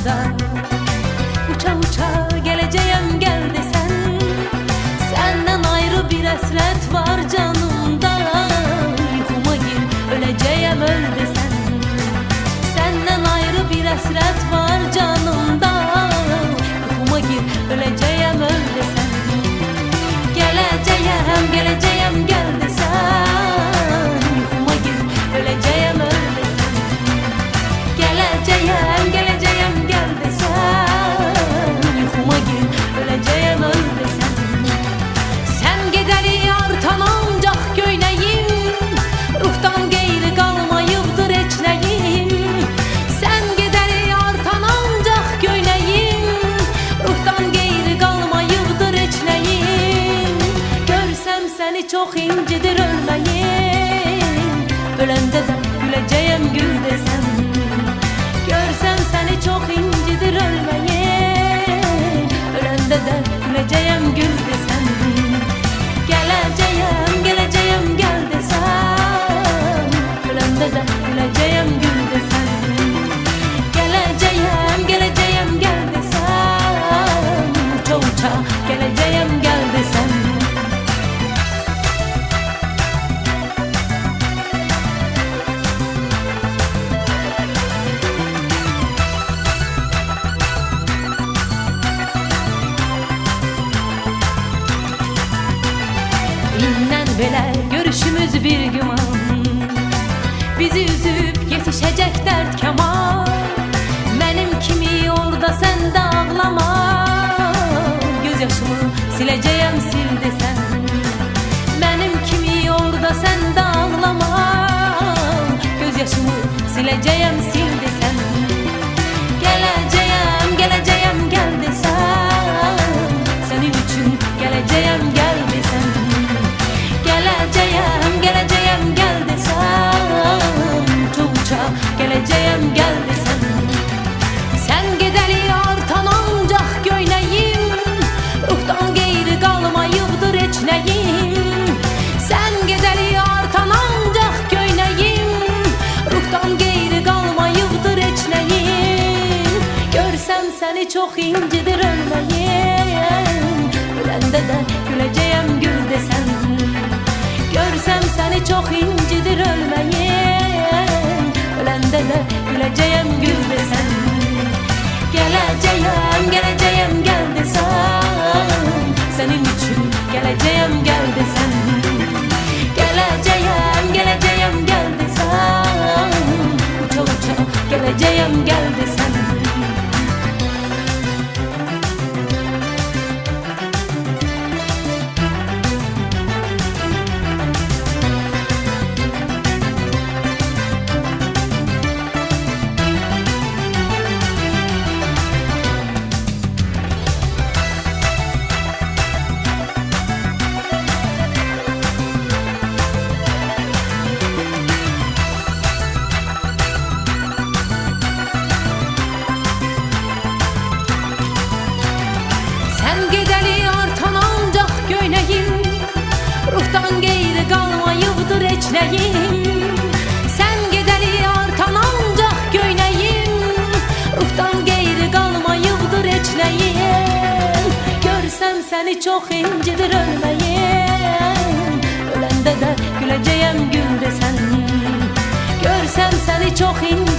yanımda. Uça uça geleceğim gel desen, senden ayrı bir hasret var canımda. Yuhuma gir öleceğim öl desen, senden ayrı bir hasret var canımda. Yuhuma gir öleceğim öl desen, geleceğim geleceğim gel desen, yuhuma gir öleceğim öl desen, geleceğim geleceğim gel desen, yuhuma gir öleceğim öl desen. Sen gedeli artan ancak göyneyim, ruhtan geyri kalmayıptır eçleyim. Sen gedeli artan ancak göyneyim, ruhtan geyri kalmayıptır eçleyim. Görsem seni çok incidir ölmeyim, ölende de güleceğim gül desem. Görsem seni çok incidir ölmeyim, ölende de güleceğim gül desem. Geleceğim geleceğim gel desem, ölende de güleceğim gül desem. Geleceğim geleceğim gel desem, uça uça geleceğim gel desem. İnnen belə görüşümüz bir güman, bizi üzüp yetişecek dert keman. Benim kimi orada sen de ağlama, gözyaşımı sileceğim sil desen. Benim kimi orada sen de ağlama, gözyaşımı sileceğim sil desen. Geleceğim geleceğim gel desen, senin için geleceğim gel desen. Geleceğim geleceğim gel desem, uça geleceğim gel desem. Sen gedeli artan ancak göyneyim, ruhtan geyri kalmayıptır eçleyim. Sen gedeli artan ancak göyneyim, ruhtan geyri kalmayıptır eçleyim. Görsem seni çok incidir ölmeyim, ölende de güleceğim gül desen. Görsem seni çok incidir ölmeyim, ölende de güleceğim gül desen. Geleceğim geleceğim gel desem, senin için geleceğim gel desen. Geleceğim geleceğim gel desem, uça uça geleceğim gel desen. Sen gedeli artan ancak göyneyim, ruhtan geyri kalmayıptır eçleyim. Sen gedeli artan ancak göyneyim, ruhtan geyri kalmayıptır eçleyim. Görsem seni çok incidir ölmeyim, ölende de güleceğim gül desen. Görsem seni çok incidir